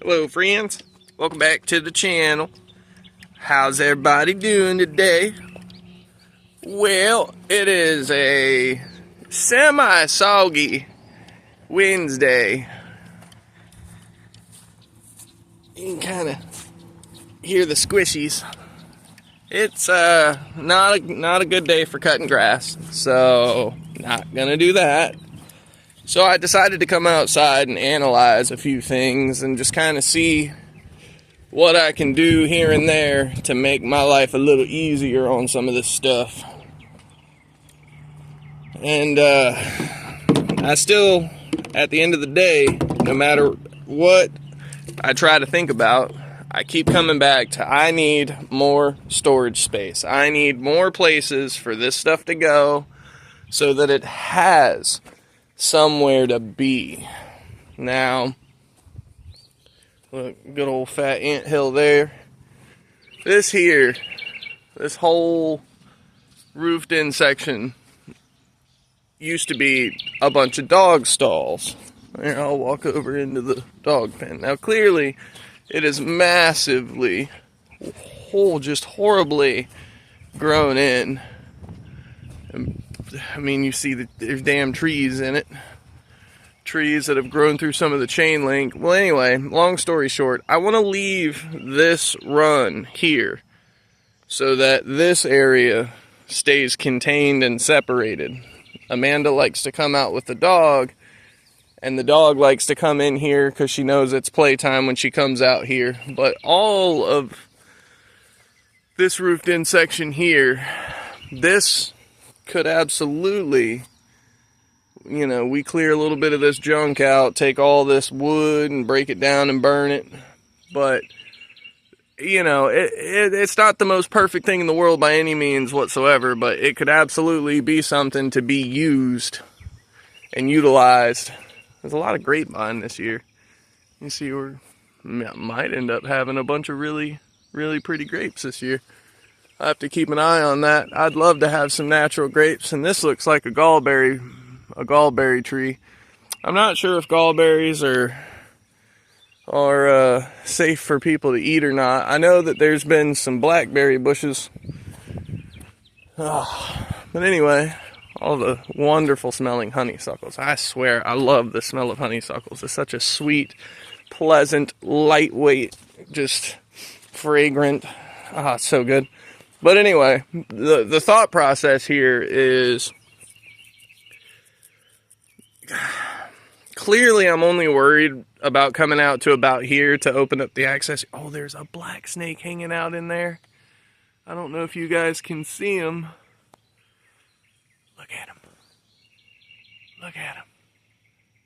Hello friends, welcome back to the channel. How's everybody doing today? Well, it is a semi-soggy Wednesday. You can kind of hear the squishies. It's not a good day for cutting grass, so not gonna do that. So I decided to come outside and analyze a few things and just kind of see what I can do here and there to make my life a little easier on some of this stuff. And I still, at the end of the day, no matter what I try to think about, I keep coming back to I need more storage space. I need more places for this stuff to go so that it has somewhere to be. Now, look, good old fat anthill there. This whole roofed in section used to be a bunch of dog stalls. Here, I'll walk over into the dog pen. Now, clearly, it is massively, just horribly grown in. I mean, you see that there's damn trees in it. Trees that have grown through some of the chain link. Well, anyway, long story short, I want to leave this run here so that this area stays contained and separated. Amanda likes to come out with the dog, and the dog likes to come in here because she knows it's playtime when she comes out here. But all of this roofed in section here, this could absolutely, we clear a little bit of this junk out, take all this wood and break it down and burn it. But, it's not the most perfect thing in the world by any means whatsoever, but it could absolutely be something to be used and utilized. There's a lot of grapevine this year. You see, we might end up having a bunch of really, really pretty grapes this year. I have to keep an eye on that. I'd love to have some natural grapes, and this looks like a gallberry tree. I'm not sure if gallberries are safe for people to eat or not. I know that there's been some blackberry bushes. But anyway, all the wonderful smelling honeysuckles. I swear, I love the smell of honeysuckles. It's such a sweet, pleasant, lightweight, just fragrant. It's so good. But anyway, the thought process here is, clearly I'm only worried about coming out to about here to open up the access. Oh, there's a black snake hanging out in there. I don't know if you guys can see him. Look at him. Look at him.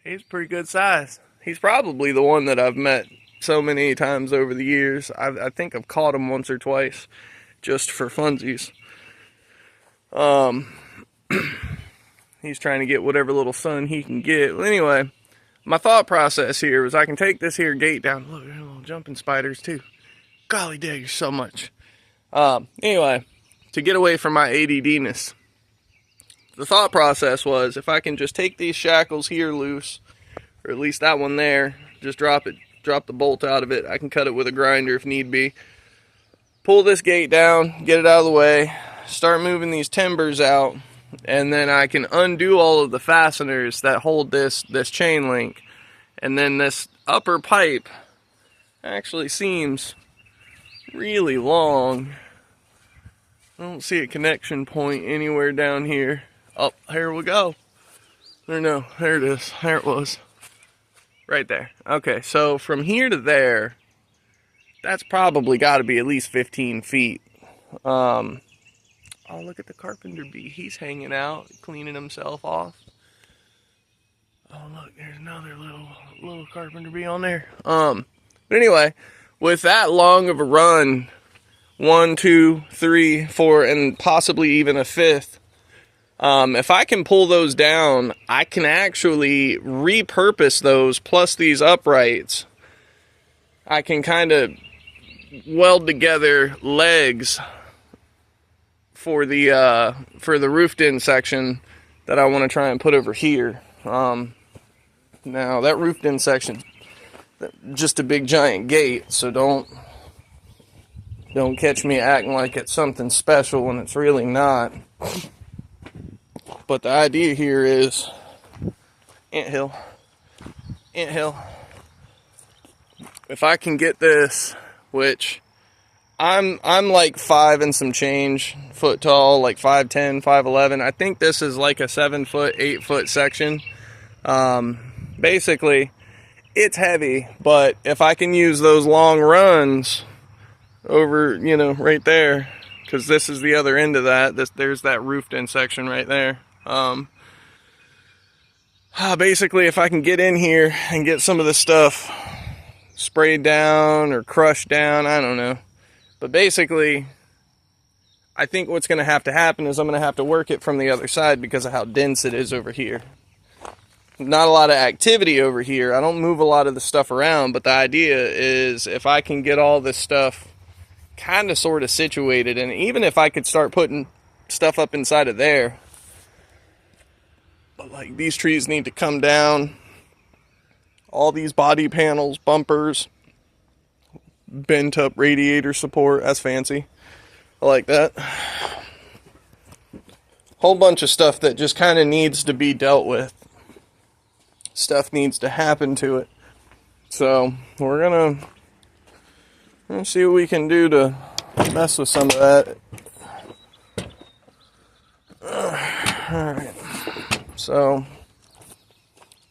He's pretty good size. He's probably the one that I've met so many times over the years. I think I've caught him once or twice just for funsies. He's trying to get whatever little sun he can get. Well, anyway, my thought process here was I can take this here gate down. Look, there's little jumping spiders too. Golly daggers, so much. Anyway, to get away from my ADD-ness, the thought process was if I can just take these shackles here loose, or at least that one there, just drop the bolt out of it. I can cut it with a grinder if need be. Pull this gate down, get it out of the way, start moving these timbers out, and then I can undo all of the fasteners that hold this chain link. And then this upper pipe actually seems really long. I don't see a connection point anywhere down here. Oh, here we go. No, there it is. There it was. Right there. Okay, so from here to there, that's probably got to be at least 15 feet. Oh, look at the carpenter bee. He's hanging out, cleaning himself off. Oh, look, there's another little carpenter bee on there. But anyway, with that long of a run, 1, 2, 3, 4, and possibly even a fifth, if I can pull those down, I can actually repurpose those plus these uprights. I can kind of weld together legs for the roofed in section that I want to try and put over here. Now that roofed in section just a big giant gate, so don't catch me acting like it's something special when it's really not. But the idea here is anthill. If I can get this, which I'm like 5 and some change foot tall, like 5'10", 5'11". I think this is like a 7 foot, 8 foot section. Basically, it's heavy, but if I can use those long runs over, right there, because this is the other end of that. There's that roofed in section right there. Basically, if I can get in here and get some of this stuff sprayed down or crushed down, I don't know. But basically, I think what's going to happen is I'm going to have to work it from the other side because of how dense it is over here. Not a lot of activity over here. I don't move a lot of the stuff around, but the idea is if I can get all this stuff kind of sort of situated, and even if I could start putting stuff up inside of there, but like these trees need to come down, all these body panels, bumpers, bent up radiator support, that's fancy, I like that. Whole bunch of stuff that just kind of needs to be dealt with. Stuff needs to happen to it. So we're gonna see what we can do to mess with some of that. Alright, so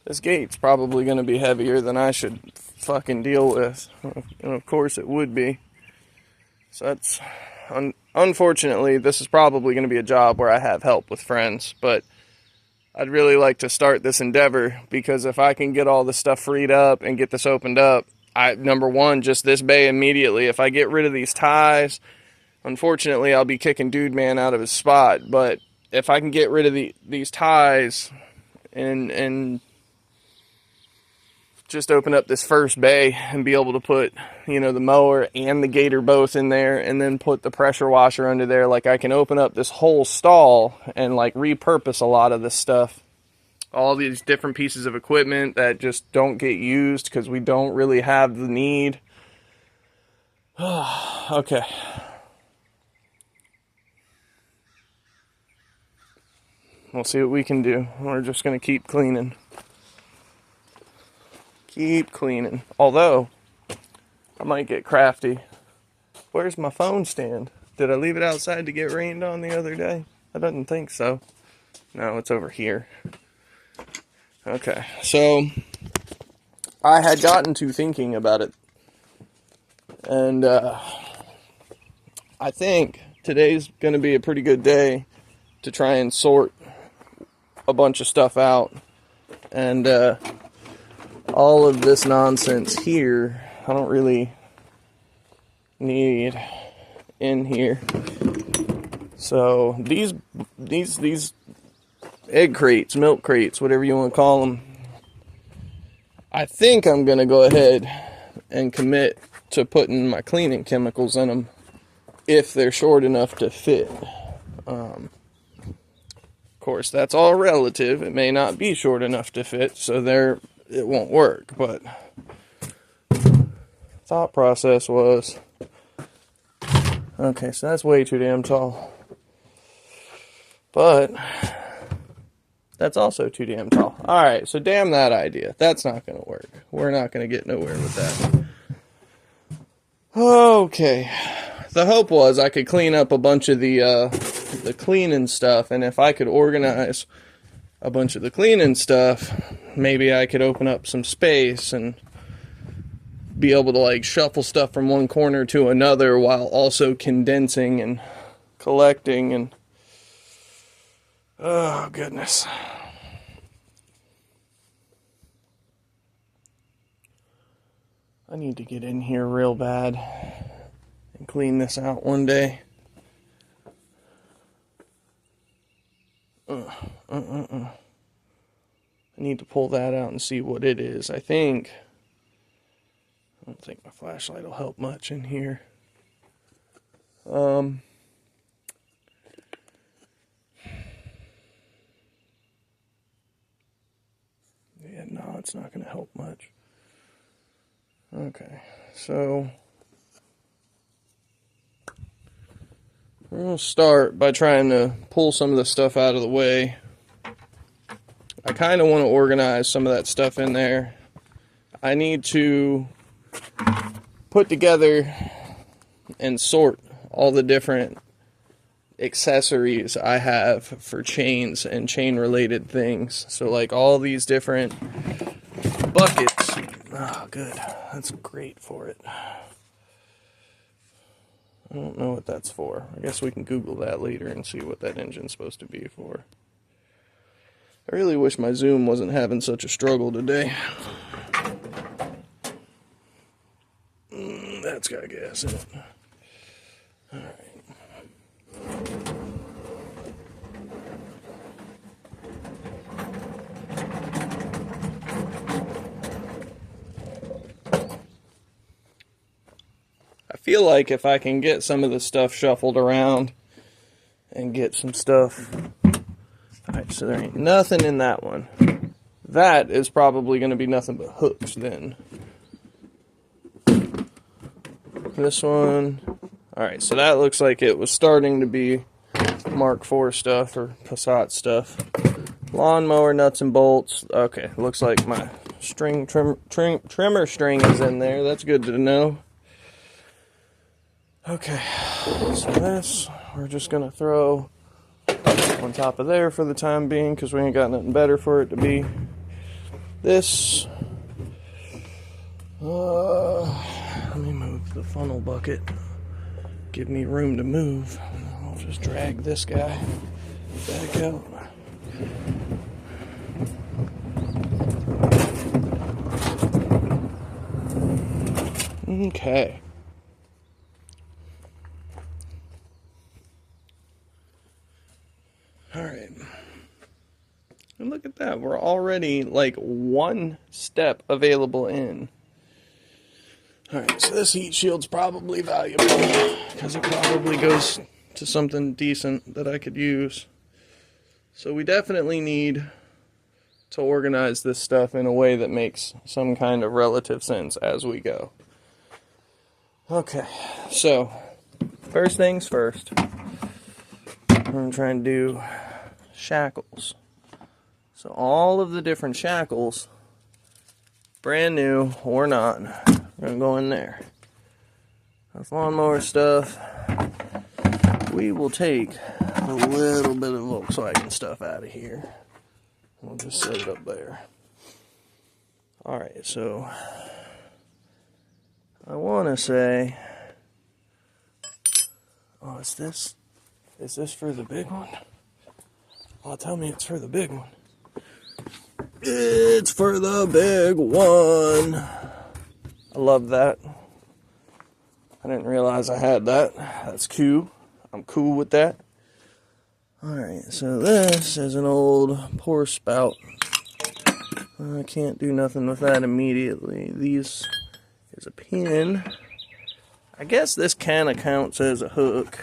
this gate's probably going to be heavier than I should fucking deal with. And of course it would be. So that's, unfortunately, this is probably going to be a job where I have help with friends. But I'd really like to start this endeavor, because if I can get all this stuff freed up and get this opened up, number one, just this bay immediately. If I get rid of these ties, unfortunately, I'll be kicking Dude Man out of his spot. But if I can get rid of these ties and just open up this first bay and be able to put, the mower and the gator both in there, and then put the pressure washer under there, like I can open up this whole stall and like repurpose a lot of this stuff. All these different pieces of equipment that just don't get used because we don't really have the need. Okay. We'll see what we can do. We're just going to keep cleaning. Keep cleaning. Although, I might get crafty. Where's my phone stand? Did I leave it outside to get rained on the other day? I didn't think so. No, it's over here. Okay, so I had gotten to thinking about it. And I think today's going to be a pretty good day to try and sort a bunch of stuff out. And all of this nonsense here, I don't really need in here. So these egg crates, milk crates, whatever you want to call them, I think I'm going to go ahead and commit to putting my cleaning chemicals in them if they're short enough to fit. Of course, that's all relative. It may not be short enough to fit, so it won't work. But thought process was, okay, so that's way too damn tall. But that's also too damn tall. Alright, so damn that idea. That's not going to work. We're not going to get nowhere with that. Okay. The hope was I could clean up a bunch of the cleaning stuff, and if I could organize a bunch of the cleaning stuff, maybe I could open up some space and be able to like shuffle stuff from one corner to another while also condensing and collecting and oh goodness. I need to get in here real bad and clean this out one day. I need to pull that out and see what it is. I don't think my flashlight will help much in here. Yeah, no, it's not going to help much. Okay, so we're going to start by trying to pull some of the stuff out of the way. I kind of want to organize some of that stuff in there. I need to put together and sort all the different accessories I have for chains and chain related things. So like all these different buckets. Oh, good. That's great for it. I don't know what that's for. I guess we can Google that later and see what that engine's supposed to be for. I really wish my Zoom wasn't having such a struggle today. That's got gas in it. Alright. I feel like if I can get some of the stuff shuffled around and get some stuff. Alright, so there ain't nothing in that one. That is probably going to be nothing but hooks then. This one. Alright, so that looks like it was starting to be Mark IV stuff or Passat stuff. Lawnmower nuts and bolts. Okay, looks like my string trimmer string is in there. That's good to know. Okay, so this we're just gonna throw on top of there for the time being because we ain't got nothing better for it to be. This, let me move the funnel bucket. Give me room to move. I'll just drag this guy back out. Okay. Alright. And look at that. We're already like one step available in. Alright, so this heat shield's probably valuable because it probably goes to something decent that I could use. So we definitely need to organize this stuff in a way that makes some kind of relative sense as we go. Okay, so first things first. We're going to try and do shackles. So all of the different shackles, brand new or not, we're going to go in there. That's lawnmower stuff. We will take a little bit of Volkswagen stuff out of here. We'll just set it up there. Alright, so I want to say, oh, is this for the big one? Oh, tell me it's for the big one. It's for the big one. I love that. I didn't realize I had that. That's cool. I'm cool with that. Alright, so this is an old pour spout. I can't do nothing with that immediately. These is a pin. I guess this kind of counts as a hook.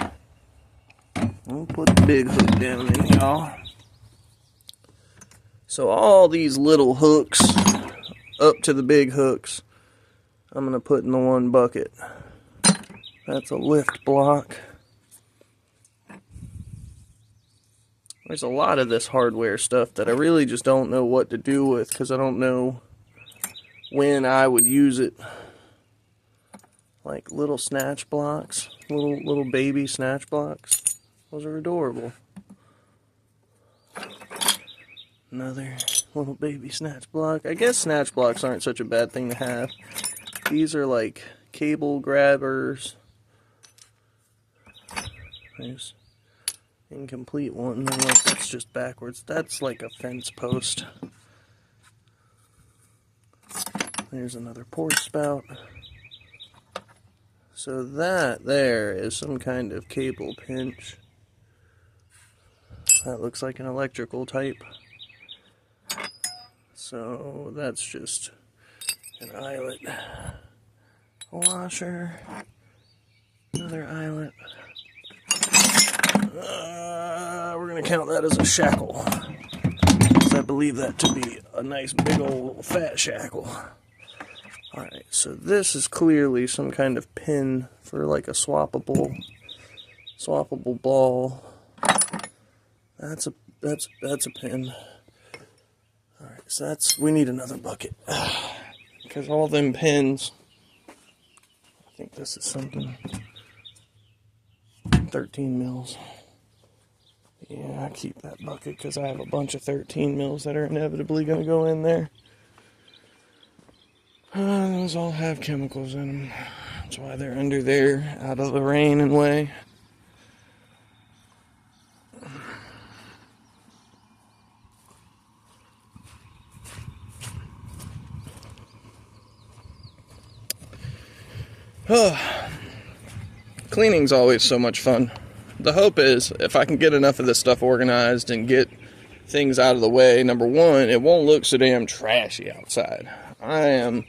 We'll put the big hook down in, y'all. So all these little hooks up to the big hooks, I'm going to put in the one bucket. That's a lift block. There's a lot of this hardware stuff that I really just don't know what to do with because I don't know when I would use it. Like little snatch blocks, little baby snatch blocks. Those are adorable. Another little baby snatch block. I guess snatch blocks aren't such a bad thing to have. These are like cable grabbers. There's incomplete one. Unless that's just backwards. That's like a fence post. There's another pour spout. So that there is some kind of cable pinch. That looks like an electrical type. So that's just an eyelet. A washer. Another eyelet. We're going to count that as a shackle. Because I believe that to be a nice big old fat shackle. Alright, so this is clearly some kind of pin for like a swappable ball. That's a pin. Alright, so we need another bucket. Because all them pins, I think this is something, 13 mils. Yeah, I keep that bucket because I have a bunch of 13 mils that are inevitably going to go in there. Those all have chemicals in them. That's why they're under there, out of the rain and way. Cleaning's always so much fun. The hope is, if I can get enough of this stuff organized and get things out of the way, number one, it won't look so damn trashy outside. I am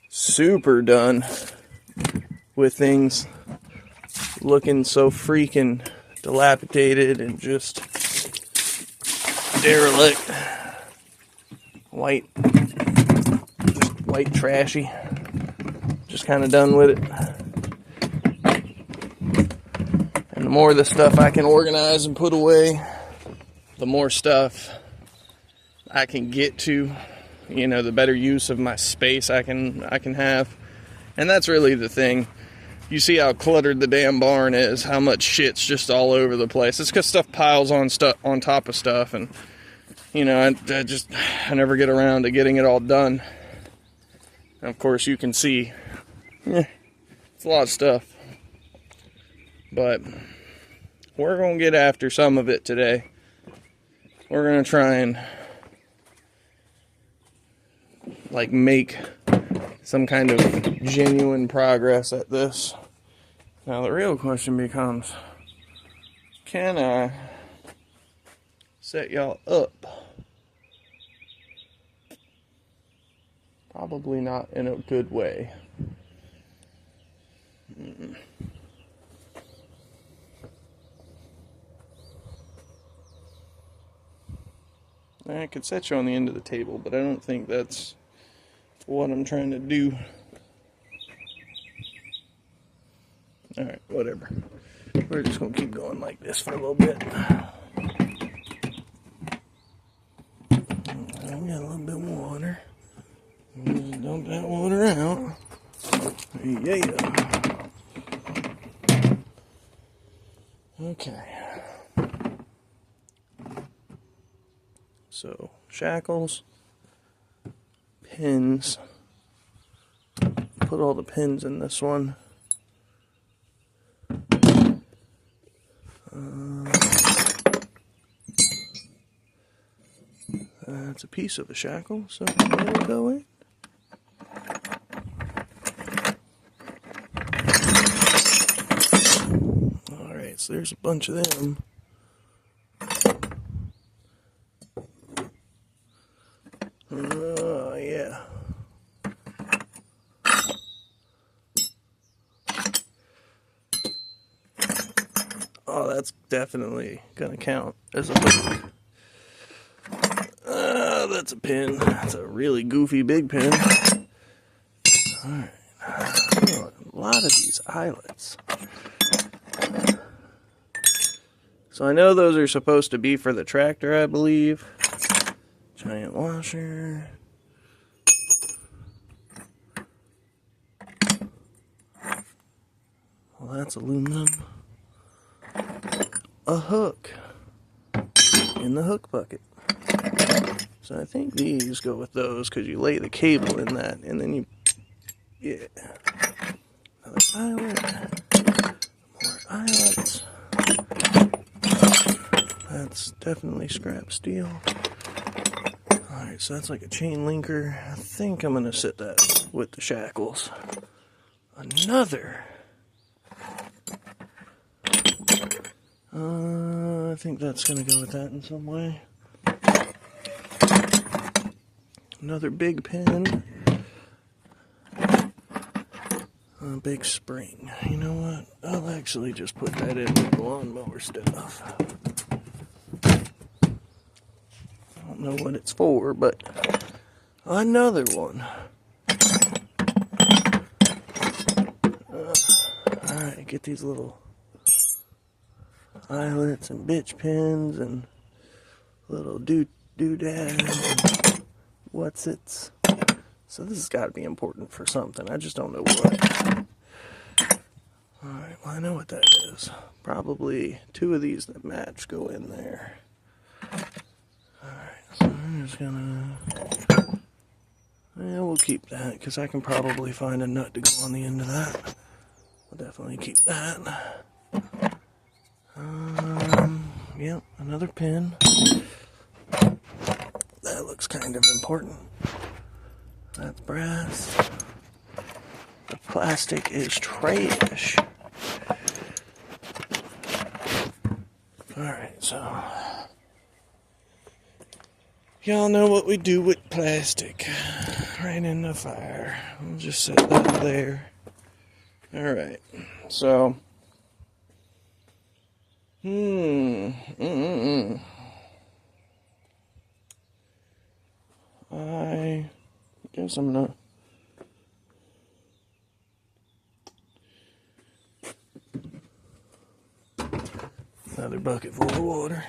super done with things looking so freaking dilapidated and just derelict. White trashy. Just kind of done with it. And the more of the stuff I can organize and put away, the more stuff I can get to, you know, the better use of my space I can have. And that's really the thing. You see how cluttered the damn barn is, how much shit's just all over the place. It's because stuff piles on top of stuff, and you know, I never get around to getting it all done. And of course, you can see, it's a lot of stuff. But we're gonna get after some of it today. We're gonna try and like make some kind of genuine progress at this. Now the real question becomes, can I set y'all up? Probably not in a good way. I could set you on the end of the table, but I don't think that's what I'm trying to do. Alright, whatever. We're just going to keep going like this for a little bit. I got a little bit of water. Just dump that water out. Yeah. Okay. So, shackles, pins. Put all the pins in this one. That's a piece of a shackle, so that'll go in. Alright, so there's a bunch of them. Yeah. Oh, that's definitely gonna count as a hook. That's a pin. That's a really goofy big pin. Alright. A lot of these eyelets. So I know those are supposed to be for the tractor, I believe. Giant washer. Well, that's aluminum. A hook in the hook bucket. So I think these go with those because you lay the cable in that and then you, yeah. Another eyelet. More eyelets. That's definitely scrap steel. Alright, so that's like a chain linker. I think I'm going to set that with the shackles. Another. I think that's going to go with that in some way. Another big pin. A big spring. You know what? I'll actually just put that in with the lawnmower stuff. I don't know what it's for, but another one. Alright, get these little eyelets and bitch pins and little doodads and what's-its. So this has got to be important for something. I just don't know what. Alright, well I know what that is. Probably 2 of these that match go in there. Alright, so I'm just gonna... Yeah, we'll keep that, because I can probably find a nut to go on the end of that. We'll definitely keep that. Yep, another pin. That looks kind of important. That's brass. The plastic is trash. Alright, so... Y'all know what we do with plastic. Right in the fire. We'll just set that there. Alright, so... I guess I'm gonna... Another bucket full of water.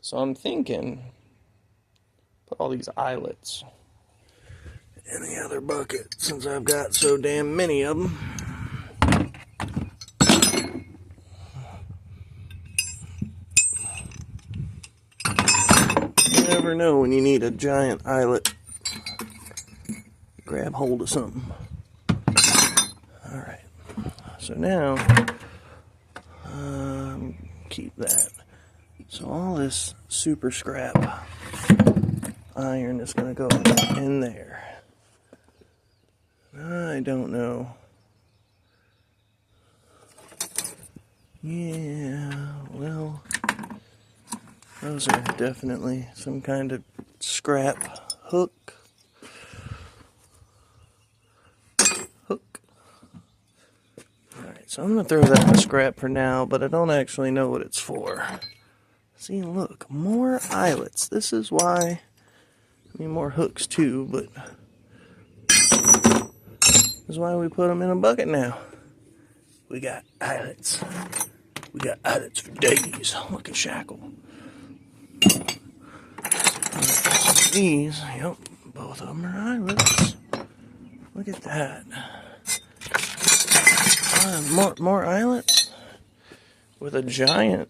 So I'm thinking, put all these eyelets in the other bucket since I've got so damn many of them. You never know when you need a giant eyelet. Grab hold of something. Alright, so now, keep that. So all this super scrap iron is going to go in there. I don't know. Yeah, well, those are definitely some kind of scrap hook. Alright, so I'm going to throw that in the scrap for now, but I don't actually know what it's for. See, look, more eyelets. This is why, I mean, more hooks too, but this is why we put them in a bucket now. We got eyelets. We got eyelets for days. Look at Shackle. These, yep, both of them are eyelets. Look at that. More eyelets with a giant.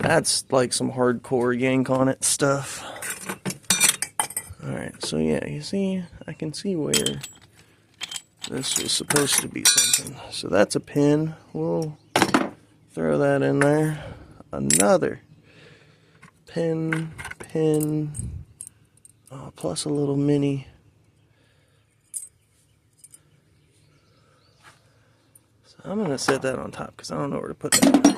That's like some hardcore yank on it stuff. Alright, so yeah, you see, I can see where this was supposed to be something. So that's a pin. We'll throw that in there. Another pin, oh, plus a little mini. So I'm going to set that on top because I don't know where to put that.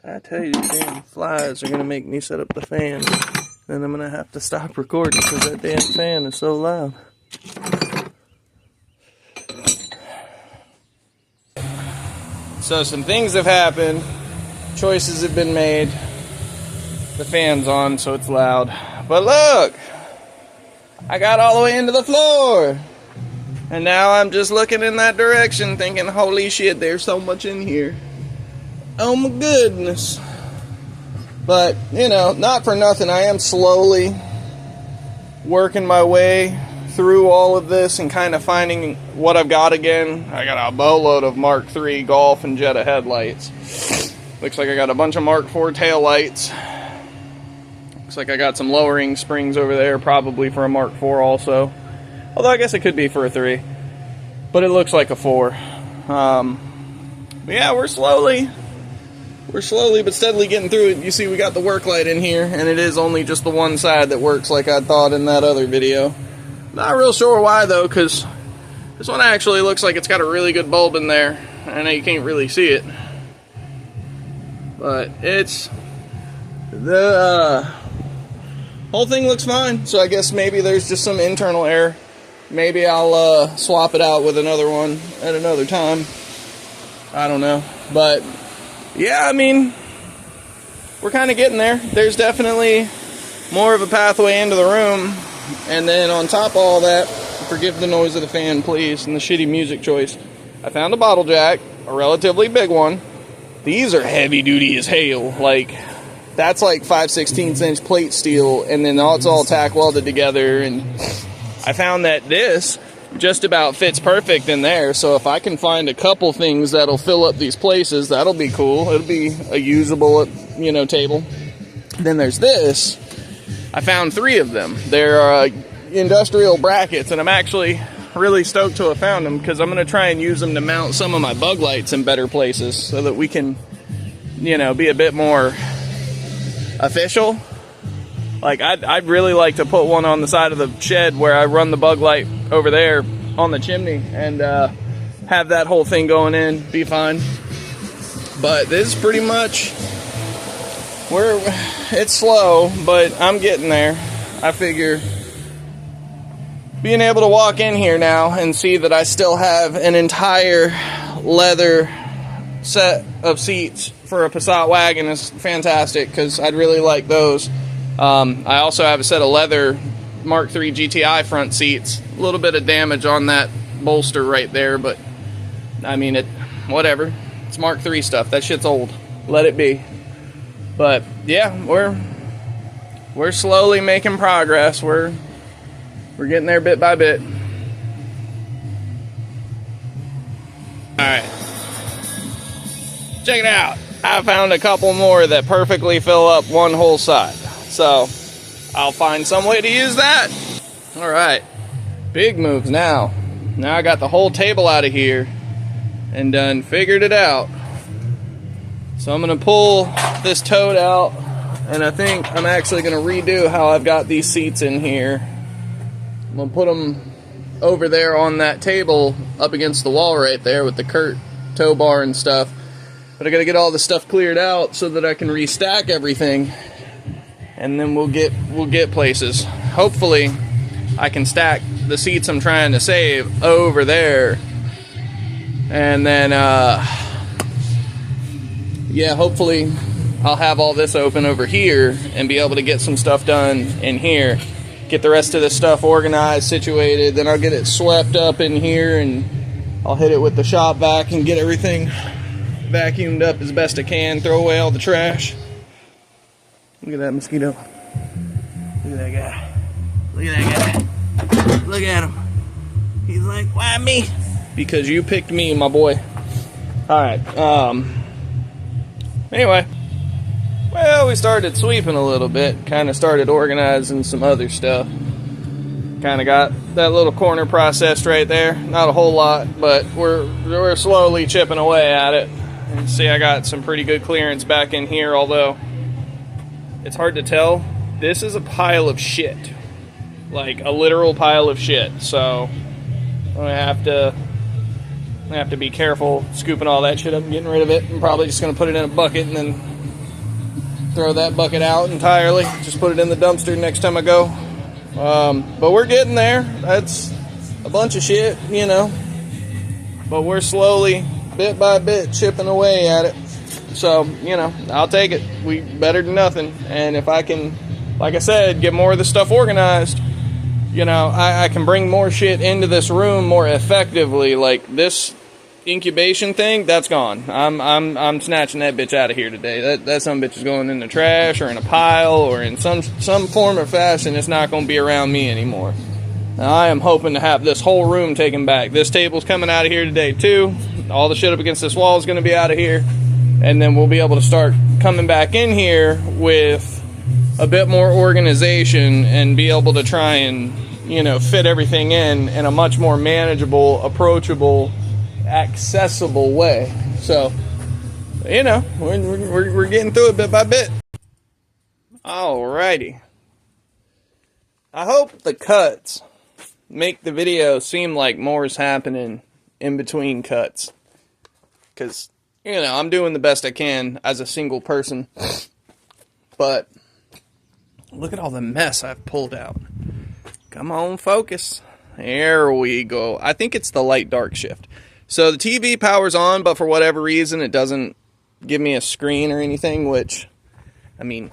I tell you, these damn flies are going to make me set up the fan. Then I'm going to have to stop recording because that damn fan is so loud. So some things have happened. Choices have been made. The fan's on, so it's loud. But look! I got all the way into the floor! And now I'm just looking in that direction thinking, holy shit, there's so much in here. Oh my goodness. But, you know, not for nothing, I am slowly working my way through all of this and kind of finding what I've got again. I got a boatload of Mark III Golf and Jetta headlights. Looks like I got a bunch of Mark IV tail lights. Looks like I got some lowering springs over there, probably for a Mark IV also. Although I guess it could be for a 3. But it looks like a 4. But yeah, we're slowly but steadily getting through it. You see we got the work light in here, and it is only just the one side that works like I thought in that other video. Not real sure why though, because this one actually looks like it's got a really good bulb in there. I know you can't really see it, but it's the whole thing looks fine. So I guess maybe there's just some internal error. Maybe I'll swap it out with another one at another time. I don't know. But yeah, I mean, we're kind of getting there. There's definitely more of a pathway into the room. And then on top of all that, forgive the noise of the fan, please, and the shitty music choice. I found a bottle jack, a relatively big one. These are heavy duty as hell. Like, that's like 5/16 inch plate steel, and then it's all tack welded together. And I found that this just about fits perfect in there. So if I can find a couple things that'll fill up these places, that'll be cool. It'll be a usable, table. Then there's this. I found 3 of them. They're industrial brackets, and I'm actually really stoked to have found them because I'm going to try and use them to mount some of my bug lights in better places so that we can, be a bit more official. Like, I'd really like to put one on the side of the shed where I run the bug light over there on the chimney and have that whole thing going in, be fine. But this is pretty much it's slow, but I'm getting there. I figure being able to walk in here now and see that I still have an entire leather set of seats for a Passat wagon is fantastic, because I'd really like those. I also have a set of leather Mark III GTI front seats. A little bit of damage on that bolster right there, but I mean, whatever. It's Mark III stuff. That shit's old. Let it be. But yeah, we're slowly making progress. We're getting there bit by bit. Alright. Check it out. I found a couple more that perfectly fill up one whole side. So, I'll find some way to use that. Alright. Big moves now. Now I got the whole table out of here and done figured it out. So I'm going to pull this tote out, and I think I'm actually going to redo how I've got these seats in here. I'm going to put them over there on that table up against the wall right there with the Kurt tow bar and stuff. But I got to get all the stuff cleared out so that I can restack everything, and then we'll get places. Hopefully I can stack the seats I'm trying to save over there, and then yeah, hopefully I'll have all this open over here and be able to get some stuff done in here. Get the rest of this stuff organized, situated, then I'll get it swept up in here, and I'll hit it with the shop vac and get everything vacuumed up as best I can, throw away all the trash. Look at that mosquito. Look at that guy. Look at that guy. Look at him. He's like, why me? Because you picked me, my boy. Alright, anyway, well, we started sweeping a little bit, kind of started organizing some other stuff. Kind of got that little corner processed right there. Not a whole lot, but we're slowly chipping away at it. And see, I got some pretty good clearance back in here, although it's hard to tell. This is a pile of shit. Like a literal pile of shit. So I'm gonna have to be careful scooping all that shit up and getting rid of it. I'm probably just going to put it in a bucket and then throw that bucket out entirely. Just put it in the dumpster next time I go. But we're getting there. That's a bunch of shit, But we're slowly, bit by bit, chipping away at it. So, I'll take it. We better than nothing. And if I can, like I said, get more of the stuff organized, I can bring more shit into this room more effectively. Like this incubation thing, that's gone. I'm snatching that bitch out of here today. That some bitch is going in the trash or in a pile or in some form or fashion. It's not going to be around me anymore. Now, I am hoping to have this whole room taken back. This table's coming out of here today too. All the shit up against this wall is going to be out of here, and then we'll be able to start coming back in here with a bit more organization and be able to try and fit everything in a much more manageable, approachable, accessible way. So we're getting through it bit by bit. Alrighty, I hope the cuts make the video seem like more is happening in between cuts, because I'm doing the best I can as a single person, but Look at all the mess I've pulled out. Come on, focus. There we go. I think it's the light dark shift. So the TV power's on, but for whatever reason, it doesn't give me a screen or anything, which, I mean,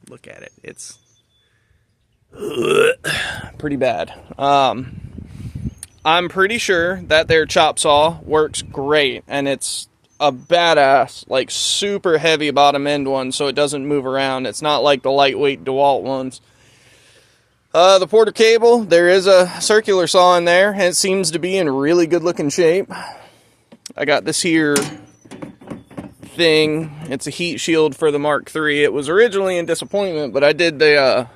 look at it. It's pretty bad. I'm pretty sure that their chop saw works great, and it's a badass, like super heavy bottom end one, so it doesn't move around. It's not like the lightweight DeWalt ones. The Porter cable, there is a circular saw in there, and it seems to be in really good looking shape. I got this here thing. It's a heat shield for the Mark III. It was originally in disappointment, but I did the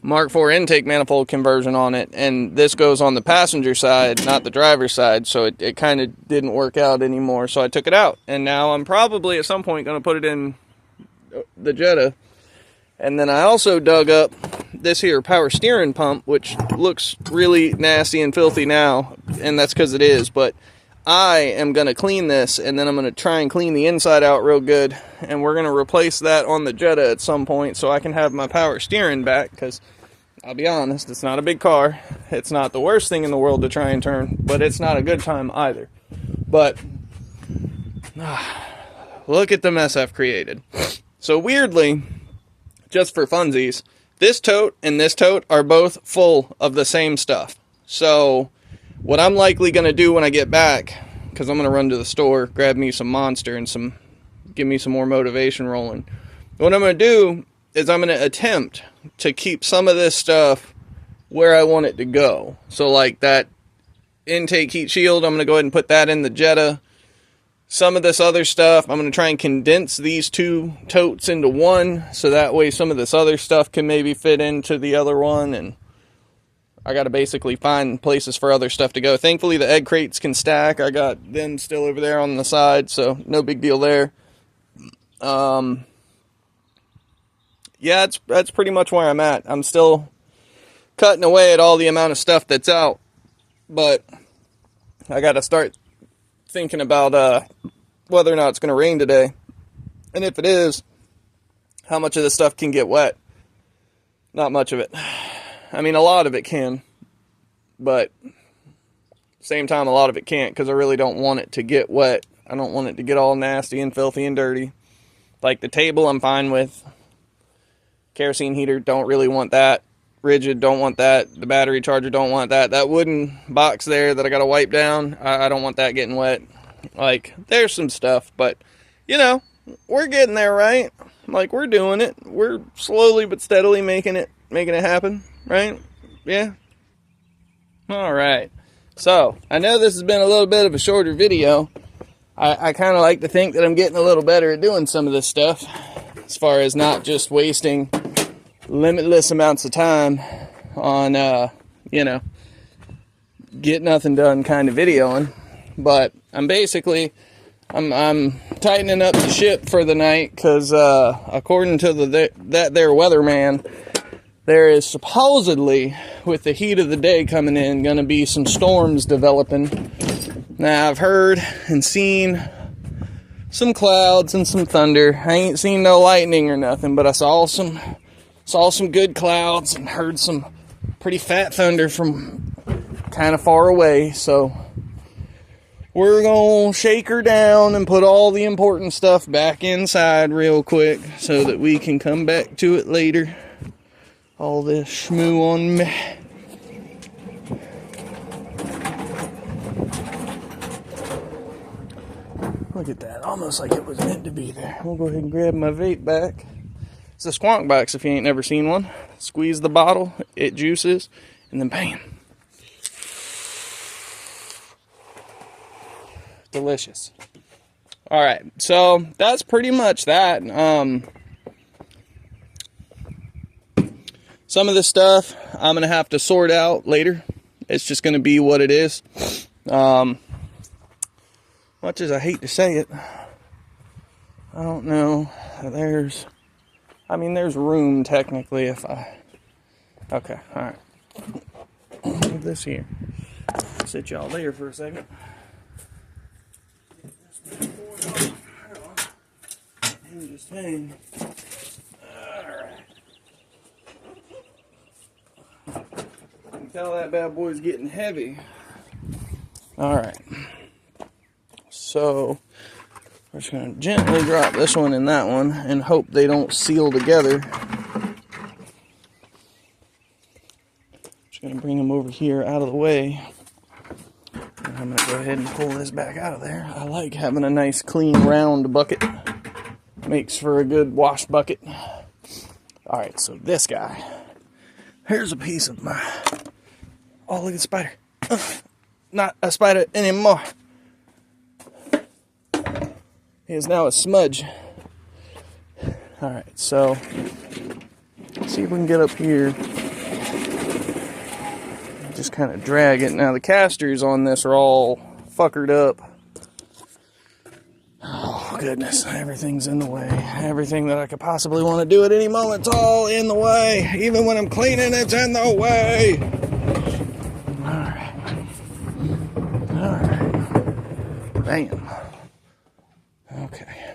Mark IV intake manifold conversion on it, and this goes on the passenger side, not the driver's side, so it kind of didn't work out anymore, so I took it out. And now I'm probably at some point going to put it in the Jetta. And then I also dug up this here power steering pump, which looks really nasty and filthy now, and that's because it is, but I am going to clean this, and then I'm going to try and clean the inside out real good, and we're going to replace that on the Jetta at some point so I can have my power steering back, because I'll be honest, it's not a big car. It's not the worst thing in the world to try and turn, but it's not a good time either. But look at the mess I've created. So weirdly, just for funsies, this tote and this tote are both full of the same stuff. So what I'm likely going to do when I get back, because I'm going to run to the store, grab me some Monster and give me some more motivation rolling. What I'm going to do is I'm going to attempt to keep some of this stuff where I want it to go. So like that intake heat shield, I'm going to go ahead and put that in the Jetta. Some of this other stuff, I'm going to try and condense these two totes into one, so that way some of this other stuff can maybe fit into the other one, and I got to basically find places for other stuff to go. Thankfully, the egg crates can stack. I got them still over there on the side, so no big deal there. Yeah, that's pretty much where I'm at. I'm still cutting away at all the amount of stuff that's out, but I got to start thinking about whether or not it's going to rain today, and if it is, how much of this stuff can get wet. Not much of it. I mean, a lot of it can, but same time, a lot of it can't, because I really don't want it to get wet. I don't want it to get all nasty and filthy and dirty. Like the table, I'm fine with. Kerosene heater, don't really want that. Rigid, don't want that. The battery charger, don't want that. That wooden box there that I gotta wipe down, I don't want that getting wet. Like, there's some stuff, but, you know, we're getting there, right? Like, we're doing it. We're slowly but steadily making it happen, right? Yeah? Alright. So, I know this has been a little bit of a shorter video. I kind of like to think that I'm getting a little better at doing some of this stuff, as far as not just wasting limitless amounts of time on, you know, get nothing done kind of videoing. But I'm basically, I'm tightening up the ship for the night, because according to that there weatherman, there is supposedly, with the heat of the day coming in, going to be some storms developing. Now, I've heard and seen some clouds and some thunder. I ain't seen no lightning or nothing, but I saw some good clouds and heard some pretty fat thunder from kind of far away. So we're gonna shake her down and put all the important stuff back inside real quick so that we can come back to it later. All this schmoo on me. Look at that, almost like it was meant to be there. We'll go ahead and grab my vape back. It's a Squonk box if you ain't never seen one. Squeeze the bottle, it juices, and then bam. Delicious. Alright, so that's pretty much that. Some of this stuff I'm going to have to sort out later. It's just going to be what it is. Much as I hate to say it, I don't know. There's room technically if I... Okay, alright. Leave this here. Sit y'all there for a second. And just hang. Alright. can tell that bad boy's getting heavy. Alright. So, we're just going to gently drop this one and that one and hope they don't seal together. Just going to bring them over here out of the way. And I'm going to go ahead and pull this back out of there. I like having a nice clean round bucket. Makes for a good wash bucket. Alright, so this guy. Here's a piece of my... Oh, look at the spider. Not a spider anymore. He is now a smudge. Alright, so... Let's see if we can get up here. Just kind of drag it. Now, the casters on this are all fuckered up. Oh, goodness. Everything's in the way. Everything that I could possibly want to do at any moment, it's all in the way. Even when I'm cleaning, it's in the way. Alright. Alright. Bam. Okay.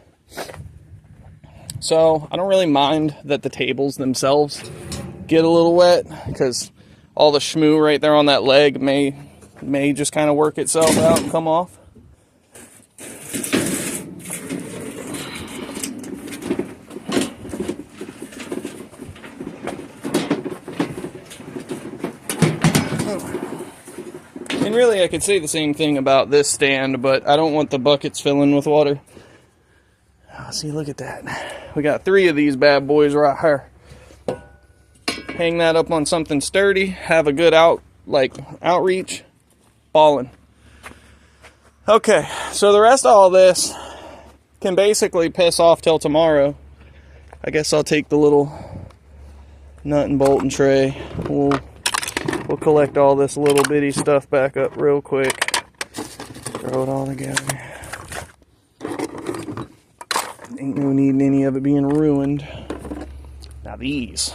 So, I don't really mind that the tables themselves get a little wet, because all the shmoo right there on that leg may just kind of work itself out and come off. And really, I could say the same thing about this stand, but I don't want the buckets filling with water. Oh, see, look at that. We got 3 of these bad boys right here. Hang that up on something sturdy, have a good outreach, ballin'. Okay, so the rest of all this can basically piss off till tomorrow. I guess I'll take the little nut and bolt and tray. We'll collect all this little bitty stuff back up real quick. Throw it all together. Ain't no need in any of it being ruined. Now these.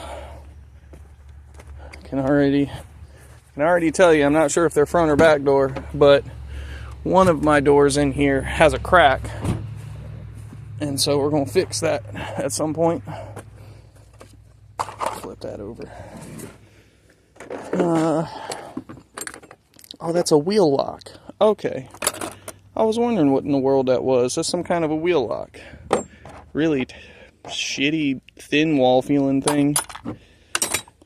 I can already tell you, I'm not sure if they're front or back door, but one of my doors in here has a crack. And so we're going to fix that at some point. Flip that over. Oh, that's a wheel lock. Okay. I was wondering what in the world that was. That's some kind of a wheel lock. Really shitty, thin wall feeling thing.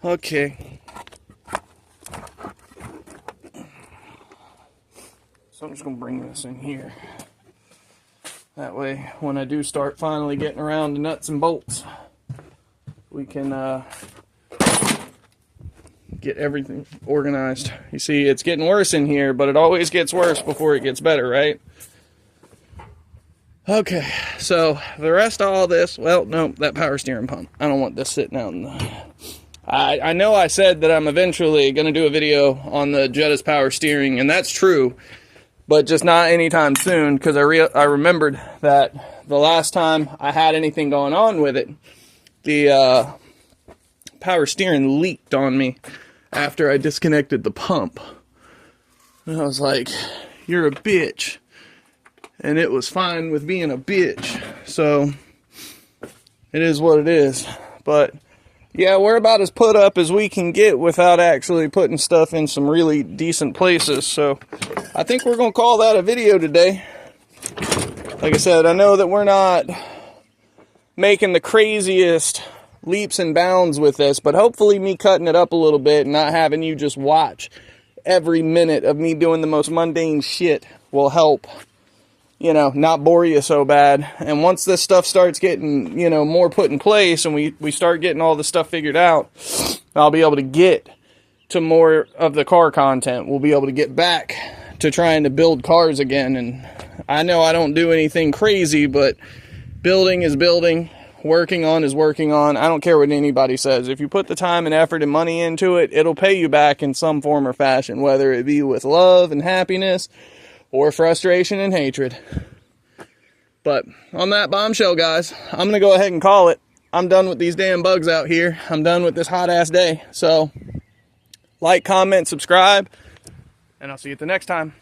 Okay. So I'm just going to bring this in here. That way, when I do start finally getting around to nuts and bolts, we can get everything organized. You see, it's getting worse in here, but it always gets worse before it gets better, right? Okay, so the rest of all this, well, no, that power steering pump. I don't want this sitting out in the... I know I said that I'm eventually going to do a video on the Jetta's power steering, and that's true, but just not anytime soon, because I remembered that the last time I had anything going on with it, the power steering leaked on me after I disconnected the pump. And I was like, you're a bitch. And it was fine with being a bitch. So, it is what it is. But, yeah, we're about as put up as we can get without actually putting stuff in some really decent places. So, I think we're going to call that a video today. Like I said, I know that we're not making the craziest leaps and bounds with this, but hopefully me cutting it up a little bit and not having you just watch every minute of me doing the most mundane shit will help, you know, not bore you so bad. And once this stuff starts getting, you know, more put in place and we start getting all the stuff figured out, I'll be able to get to more of the car content. We'll be able to get back to trying to build cars again. And I know I don't do anything crazy, but building is building. Working on is working on. I don't care what anybody says. If you put the time and effort and money into it, it'll pay you back in some form or fashion, whether it be with love and happiness or frustration and hatred. But on that bombshell, guys, I'm going to go ahead and call it. I'm done with these damn bugs out here. I'm done with this hot-ass day. So, like, comment, subscribe, and I'll see you at the next time.